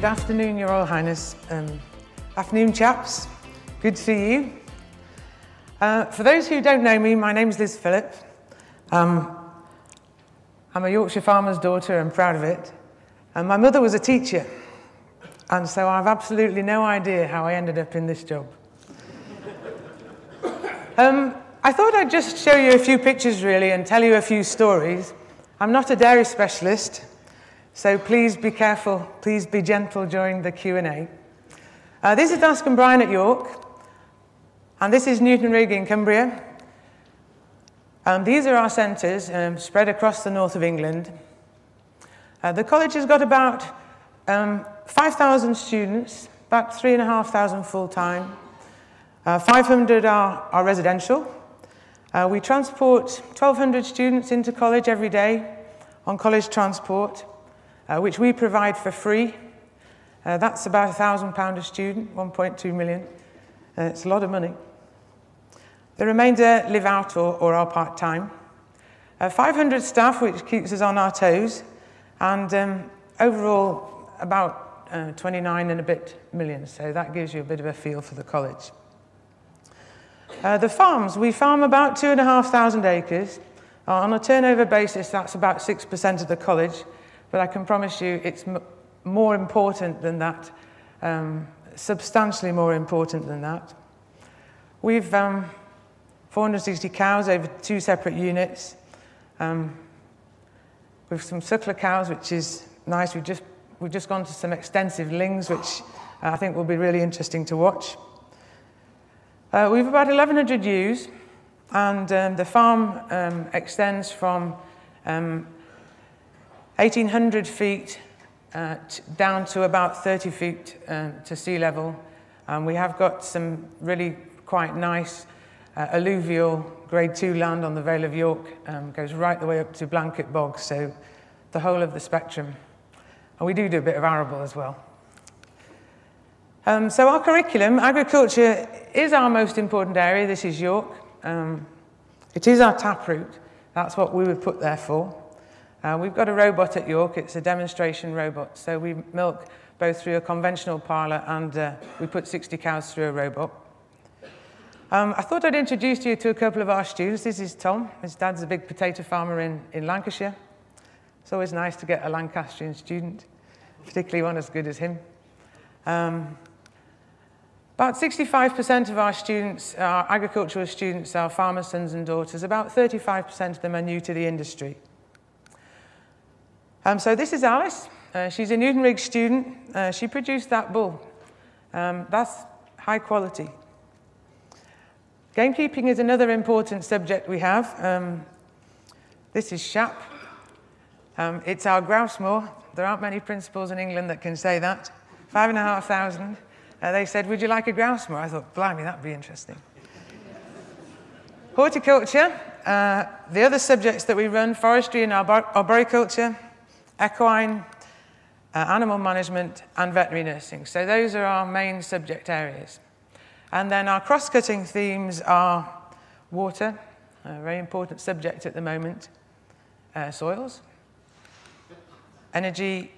Good afternoon, Your Royal Highness. Afternoon, chaps. Good to see you. For those who don't know me, my name's Liz Phillip. I'm a Yorkshire farmer's daughter and proud of it. My mother was a teacher, and so I've absolutely no idea how I ended up in this job. I thought I'd just show you a few pictures, really, and tell you a few stories. I'm not a dairy specialist, so please be careful, please be gentle during the Q&A. This is Askham Bryan at York, and this is Newton Rigg in Cumbria. These are our centres spread across the north of England. The college has got about 5,000 students, about 3,500 full-time. 500 are residential. We transport 1,200 students into college every day on college transport, which we provide for free. That's about £1,000 a student, 1.2 million. It's a lot of money. The remainder live out or are part-time. 500 staff, which keeps us on our toes, and overall about 29 and a bit million, so that gives you a bit of a feel for the college. The farms, we farm about 2,500 acres. On a turnover basis, that's about 6% of the college, but I can promise you it's more important than that, substantially more important than that. We've 460 cows over 2 separate units. With some suckler cows, which is nice. We've just gone to some extensive lings, which I think will be really interesting to watch. We've about 1,100 ewes, and the farm extends from 1,800 feet down to about 30 feet to sea level. We have got some really quite nice alluvial grade 2 land on the Vale of York, goes right the way up to Blanket Bog, so the whole of the spectrum. And we do a bit of arable as well. So our curriculum, agriculture is our most important area. This is York. It is our taproot. That's what we were put there for. We've got a robot at York. It's a demonstration robot. So we milk both through a conventional parlour and we put 60 cows through a robot. I thought I'd introduce you to a couple of our students. This is Tom. His dad's a big potato farmer in Lancashire. It's always nice to get a Lancastrian student, particularly one as good as him. About 65% of our students, our agricultural students, are farmers' sons and daughters. About 35% of them are new to the industry. So this is Alice. She's a Newton Rigg student. She produced that bull. That's high quality. Gamekeeping is another important subject we have. This is Shap. It's our grouse moor. There aren't many principals in England that can say that. 5,500. They said, would you like a grouse moor? I thought, blimey, that'd be interesting. Horticulture, the other subjects that we run, forestry and arboriculture, equine, animal management, and veterinary nursing. So those are our main subject areas. And then our cross-cutting themes are water, a very important subject at the moment, soils, energy,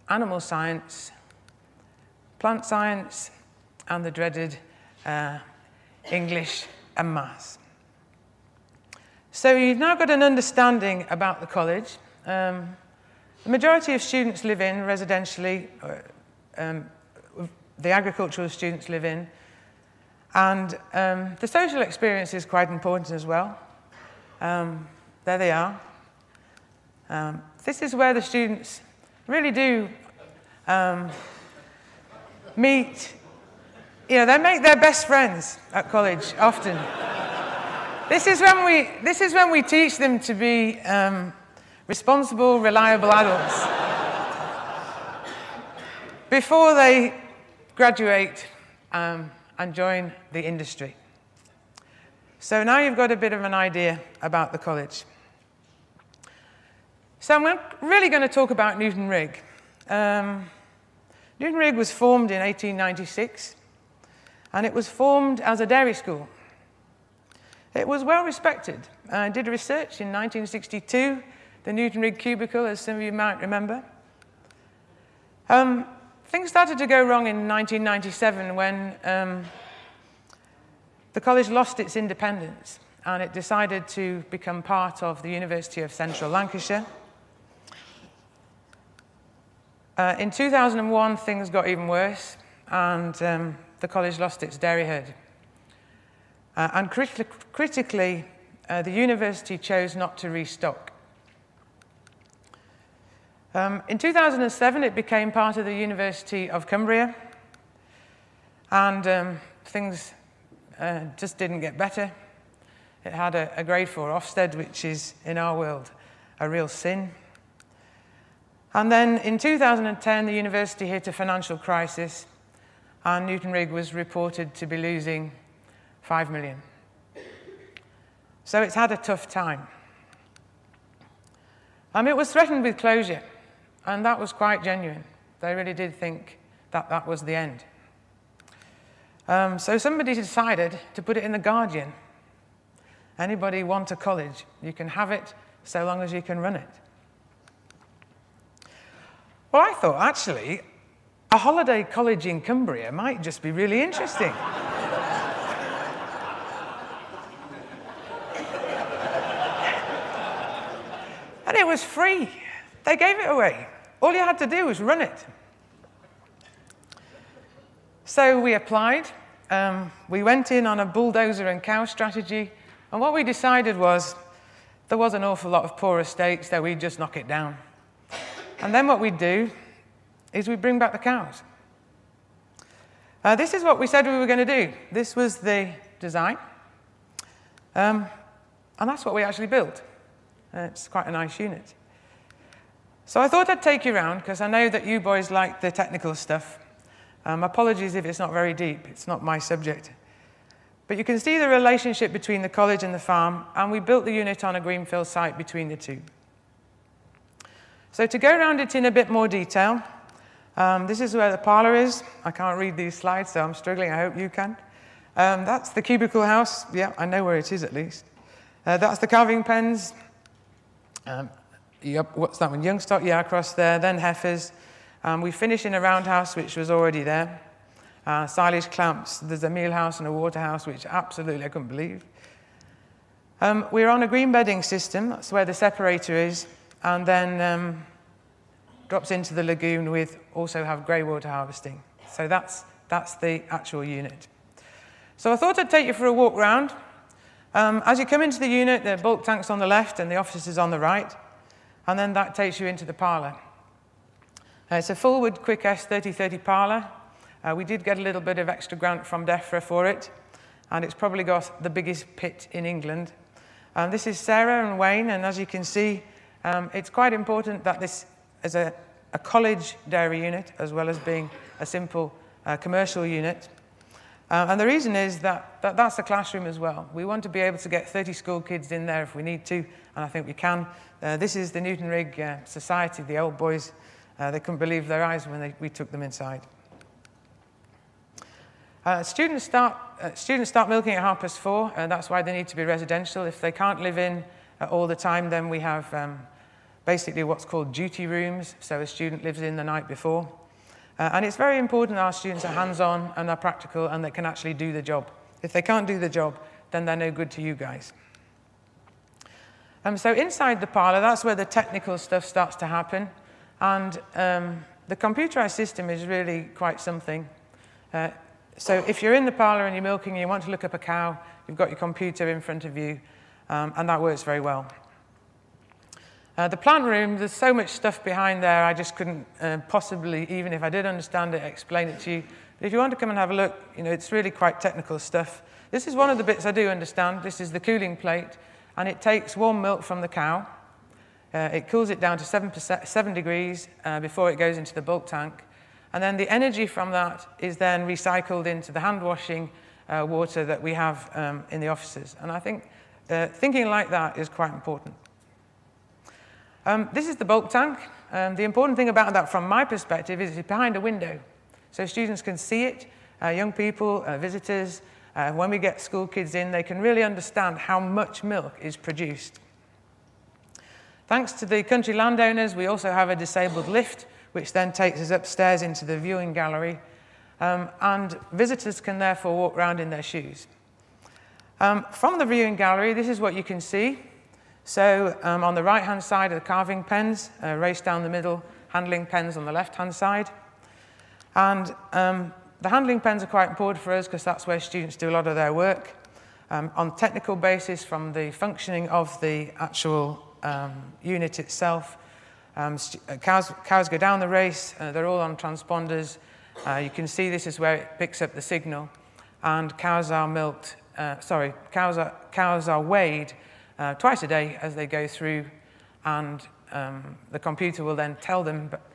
animal science, plant science, and the dreaded English and maths. So you've now got an understanding about the college. The majority of students live in residentially, the agricultural students live in, and the social experience is quite important as well. There they are. This is where the students really do meet. You know, they make their best friends at college often. This is when we teach them to be responsible, reliable adults before they graduate and join the industry. So now you've got a bit of an idea about the college. So I'm really going to talk about Newton Rigg. Newton Rigg was formed in 1896, and it was formed as a dairy school. It was well respected. I did research in 1962, the Newton Rigg cubicle, as some of you might remember. things started to go wrong in 1997 when the college lost its independence and it decided to become part of the University of Central Lancashire. In 2001, things got even worse, and the college lost its dairy herd. And critically, the university chose not to restock. In 2007, it became part of the University of Cumbria, and things just didn't get better. It had a grade 4 Ofsted, which is, in our world, a real sin. And then in 2010, the university hit a financial crisis, and Newton Rigg was reported to be losing 5 million. So it's had a tough time. It was threatened with closure, and that was quite genuine. They really did think that that was the end. So somebody decided to put it in the Guardian. Anybody want a college? You can have it so long as you can run it. Well, I thought, actually, a holiday college in Cumbria might just be really interesting. And it was free. They gave it away. All you had to do was run it. So we applied. We went in on a bulldozer and cow strategy. And what we decided was there was an awful lot of poor estates, so we'd just knock it down. And then what we'd do is we'd bring back the cows. This is what we said we were going to do. This was the design. And that's what we actually built. It's quite a nice unit. So I thought I'd take you around, because I know that you boys like the technical stuff. Apologies if it's not very deep. It's not my subject. But you can see the relationship between the college and the farm, and we built the unit on a greenfield site between the two. So to go around it in a bit more detail, this is where the parlour is. I can't read these slides, so I'm struggling. I hope you can. That's the cubicle house. Yeah, I know where it is at least. That's the calving pens. Yep, what's that one? Young stock, yeah, across there. Then heifers. We finish in a roundhouse, which was already there. Silage clamps. There's a meal house and a water house, which absolutely I couldn't believe. We're on a green bedding system. That's where the separator is. And then drops into the lagoon with also have grey water harvesting. So that's the actual unit. So I thought I'd take you for a walk round. As you come into the unit, the bulk tank's on the left and the office is on the right. And then that takes you into the parlour. It's a Fullwood Quick S3030 parlour. We did get a little bit of extra grant from DEFRA for it. And it's probably got the biggest pit in England. This is Sarah and Wayne, and as you can see, it's quite important that this is a college dairy unit as well as being a simple commercial unit. And the reason is that that's a classroom as well. We want to be able to get 30 school kids in there if we need to, and I think we can. This is the Newton Rigg Society, the old boys. They couldn't believe their eyes when we took them inside. Students start milking at 4:30, and that's why they need to be residential. If they can't live in all the time, then we have basically what's called duty rooms, so a student lives in the night before. And it's very important our students are hands-on and are practical and they can actually do the job. If they can't do the job, then they're no good to you guys. So inside the parlour, that's where the technical stuff starts to happen. And the computerized system is really quite something. So if you're in the parlour and you're milking and you want to look up a cow, you've got your computer in front of you, and that works very well. The plant room, there's so much stuff behind there, I just couldn't possibly, even if I did understand it, explain it to you. But if you want to come and have a look, it's really quite technical stuff. This is one of the bits I do understand. This is the cooling plate, and it takes warm milk from the cow. It cools it down to 7 degrees before it goes into the bulk tank. And then the energy from that is then recycled into the hand washing water that we have in the offices. And I think thinking like that is quite important. This is the bulk tank. The important thing about that from my perspective is it's behind a window. So students can see it, young people, visitors. When we get school kids in, they can really understand how much milk is produced. Thanks to the country landowners, we also have a disabled lift, which then takes us upstairs into the viewing gallery, and visitors can therefore walk around in their shoes. From the viewing gallery, this is what you can see. So on the right-hand side are the carving pens, raced down the middle, handling pens on the left-hand side. And the handling pens are quite important for us because that's where students do a lot of their work. On technical basis, from the functioning of the actual unit itself, cows go down the race, they're all on transponders. You can see this is where it picks up the signal, and cows are milked, cows are weighed twice a day as they go through, and the computer will then tell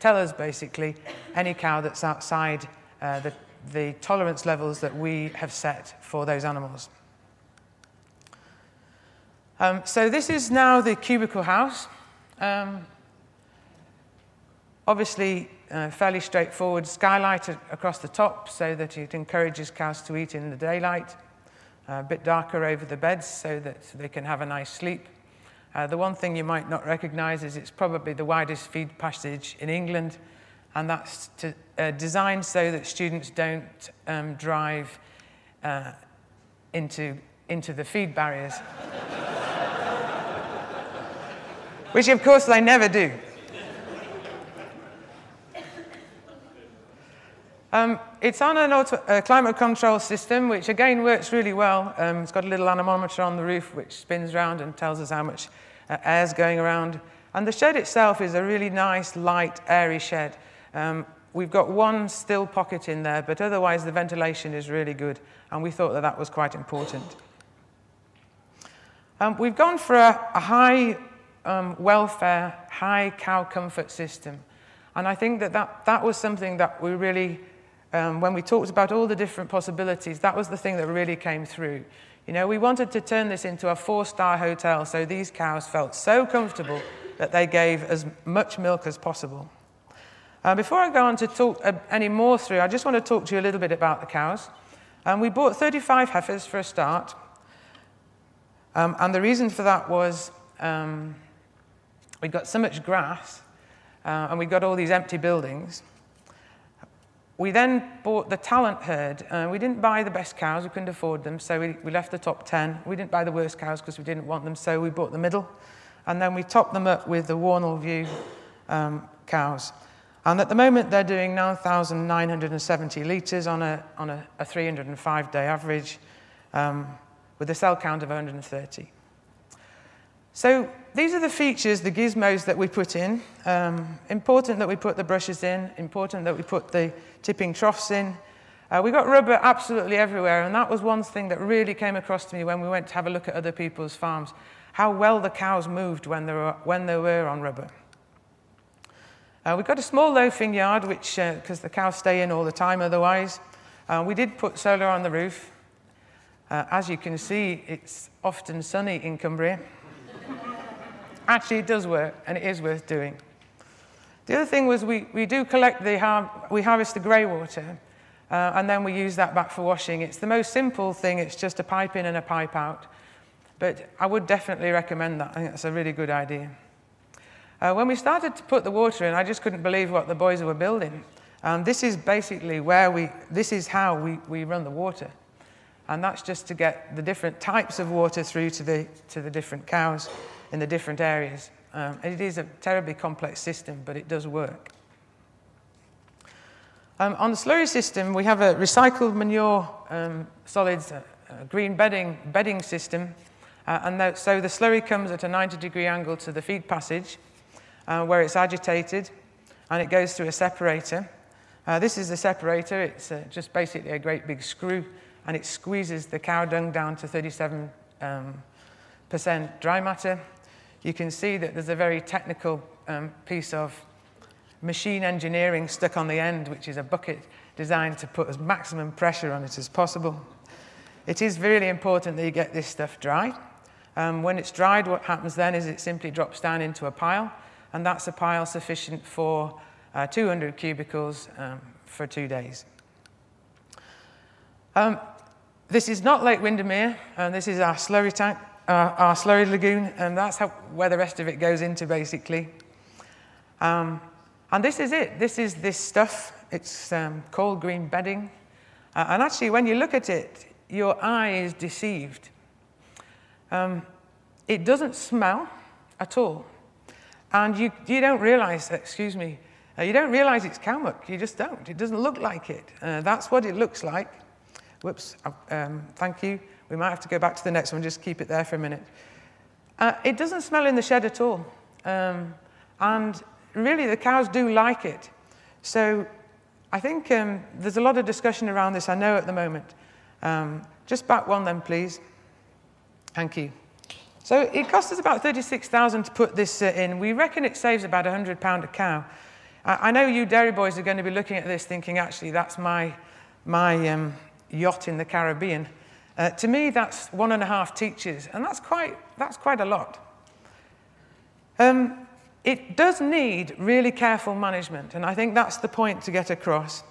us basically any cow that's outside the tolerance levels that we have set for those animals. So this is now the cubicle house. Obviously, fairly straightforward skylight across the top so that it encourages cows to eat in the daylight. A bit darker over the beds so that they can have a nice sleep. The one thing you might not recognize is it's probably the widest feed passage in England, and that's designed so that students don't drive into the feed barriers. Which, of course, they never do. It's on a climate control system, which again works really well. It's got a little anemometer on the roof, which spins around and tells us how much air's going around. And the shed itself is a really nice, light, airy shed. We've got one still pocket in there, but otherwise the ventilation is really good, and we thought that that was quite important. We've gone for a high welfare, high cow comfort system. And I think that was something that we really, when we talked about all the different possibilities, that was the thing that really came through. You know, we wanted to turn this into a 4-star hotel, so these cows felt so comfortable that they gave as much milk as possible. Before I go on to talk any more through, I just want to talk to you a little bit about the cows. We bought 35 heifers for a start. And the reason for that was we got so much grass, and we got all these empty buildings. We then bought the talent herd. We didn't buy the best cows, we couldn't afford them, so we left the top 10. We didn't buy the worst cows because we didn't want them, so we bought the middle. And then we topped them up with the Warnell View cows. And at the moment, they're doing 9,970 litres on a 305-day average, with a cell count of 130. So these are the features, the gizmos that we put in. Important that we put the brushes in, important that we put the tipping troughs in. We got rubber absolutely everywhere, and that was one thing that really came across to me when we went to have a look at other people's farms, how well the cows moved when they were on rubber. We've got a small loafing yard, which, because the cows stay in all the time otherwise. We did put solar on the roof. As you can see, it's often sunny in Cumbria. Actually, it does work, and it is worth doing. The other thing was we do collect we harvest the grey water, and then we use that back for washing. It's the most simple thing. It's just a pipe in and a pipe out. But I would definitely recommend that. I think that's a really good idea. When we started to put the water in, I just couldn't believe what the boys were building. This is basically this is how we run the water. And that's just to get the different types of water through to the different cows in the different areas. It is a terribly complex system, but it does work. On the slurry system, we have a recycled manure solids, green bedding system. So the slurry comes at a 90-degree angle to the feed passage, where it's agitated, and it goes through a separator. This is the separator. It's just basically a great big screw, and it squeezes the cow dung down to 37% dry matter. You can see that there's a very technical piece of machine engineering stuck on the end, which is a bucket designed to put as maximum pressure on it as possible. It is really important that you get this stuff dry. When it's dried, what happens then is it simply drops down into a pile, and that's a pile sufficient for 200 cubicles for 2 days. This is not Lake Windermere, and this is our slurry tank, our slurry lagoon, and that's where the rest of it goes into, basically. And And this is it. This is this stuff. It's called green bedding. And actually, when you look at it, your eye is deceived. It doesn't smell at all. And you don't realize, excuse me, you don't realize it's cow muck. You just don't. It doesn't look like it. That's what it looks like. Whoops, thank you. We might have to go back to the next one, just keep it there for a minute. It doesn't smell in the shed at all. And really, the cows do like it. So I think there's a lot of discussion around this, I know, at the moment. Just back one then, please. Thank you. So it costs us about $36,000 to put this in. We reckon it saves about £100 a cow. I know you dairy boys are going to be looking at this thinking, actually, that's my yacht in the Caribbean. To me, that's 1.5 teachers, and that's quite a lot. It does need really careful management, and I think that's the point to get across.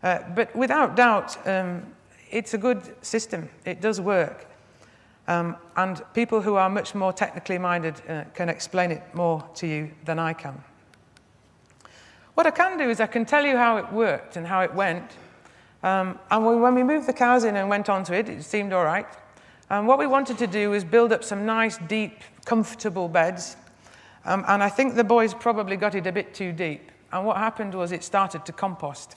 But without doubt, it's a good system. It does work. And people who are much more technically minded can explain it more to you than I can. What I can do is I can tell you how it worked and how it went. And when we moved the cows in and went onto it, it seemed all right. And what we wanted to do was build up some nice, deep, comfortable beds. And I think the boys probably got it a bit too deep. And what happened was it started to compost.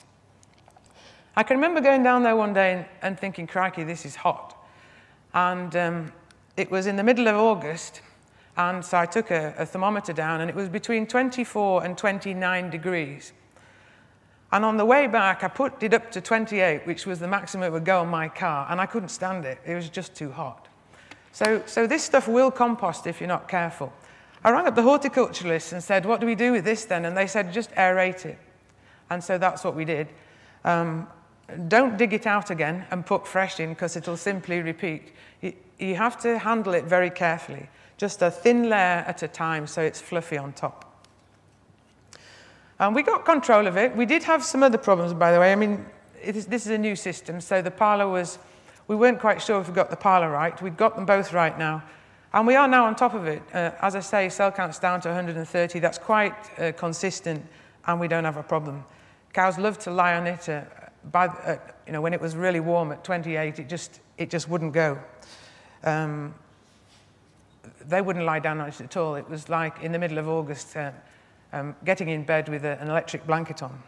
I can remember going down there one day and thinking, crikey, this is hot. And it was in the middle of August. And so I took a thermometer down, and it was between 24 and 29 degrees. And on the way back, I put it up to 28, which was the maximum it would go on my car, and I couldn't stand it. It was just too hot. So this stuff will compost if you're not careful. I rang up the horticulturalists and said, what do we do with this then? And they said, just aerate it. And so that's what we did. Don't dig it out again and put fresh in, because it'll simply repeat. You have to handle it very carefully. Just a thin layer at a time so it's fluffy on top. We got control of it. We did have some other problems, by the way. I mean, this is a new system, so the parlour we weren't quite sure if we got the parlour right. We've got them both right now. And we are now on top of it. As I say, cell count's down to 130. That's quite consistent, and we don't have a problem. Cows love to lie on it. When it was really warm at 28, it just wouldn't go. They wouldn't lie down on it at all. It was like in the middle of August, getting in bed with an electric blanket on.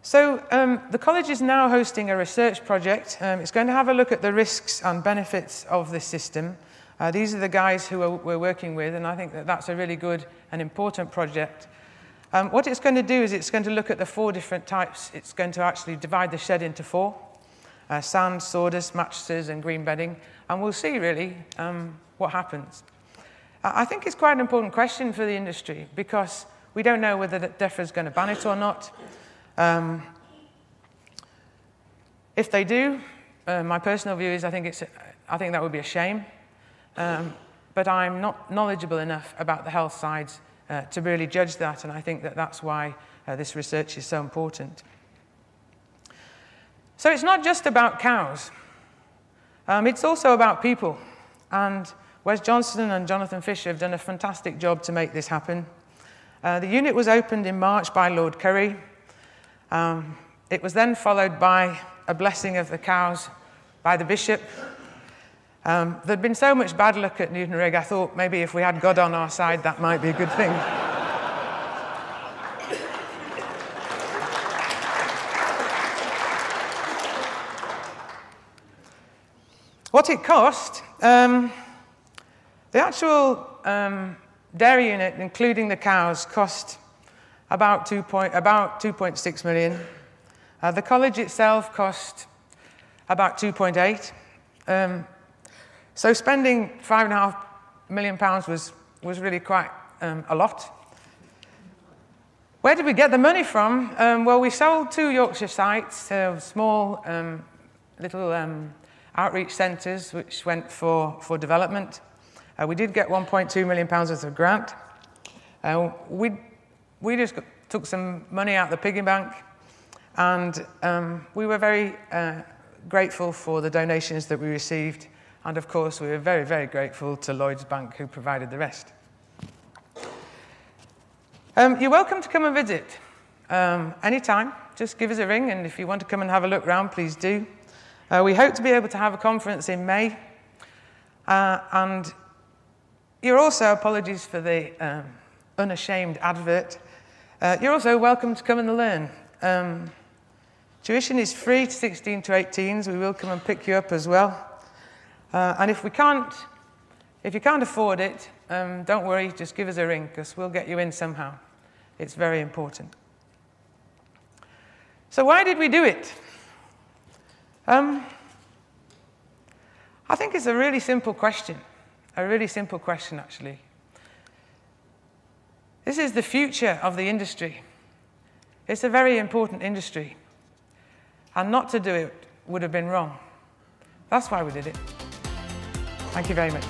So the college is now hosting a research project. It's going to have a look at the risks and benefits of this system. These are the guys who we're working with, and I think that that's a really good and important project. What it's going to do is it's going to look at the 4 different types. It's going to actually divide the shed into 4. Sand, sawdust, mattresses, and green bedding. And we'll see, really, what happens. I think it's quite an important question for the industry, because we don't know whether DEFRA is going to ban it or not. If they do, my personal view is I think that would be a shame. But I'm not knowledgeable enough about the health sides to really judge that, and I think that that's why this research is so important. So it's not just about cows. It's also about people. And Wes Johnson and Jonathan Fisher have done a fantastic job to make this happen. The unit was opened in March by Lord Currie. It was then followed by a blessing of the cows by the bishop. There'd been so much bad luck at Newton Rigg, I thought maybe if we had God on our side, that might be a good thing. What it cost, the actual dairy unit, including the cows, cost about 2.6 million. The college itself cost about 2.8. So spending £5.5 million was really quite a lot. Where did we get the money from? Well, we sold 2 Yorkshire sites, small little outreach centres, which went for development. We did get £1.2 million worth of grant. We just took some money out of the piggy bank, and we were very grateful for the donations that we received. And of course, we were very, very grateful to Lloyds Bank, who provided the rest. You're welcome to come and visit anytime. Just give us a ring, and if you want to come and have a look round, please do. We hope to be able to have a conference in May. And you're also, apologies for the unashamed advert, you're also welcome to come and learn. Tuition is free to 16 to 18s. We will come and pick you up as well. And if you can't afford it, don't worry, just give us a ring, because we'll get you in somehow. It's very important. So why did we do it? I think it's a really simple question. A really simple question, actually. This is the future of the industry. It's a very important industry. And not to do it would have been wrong. That's why we did it. Thank you very much.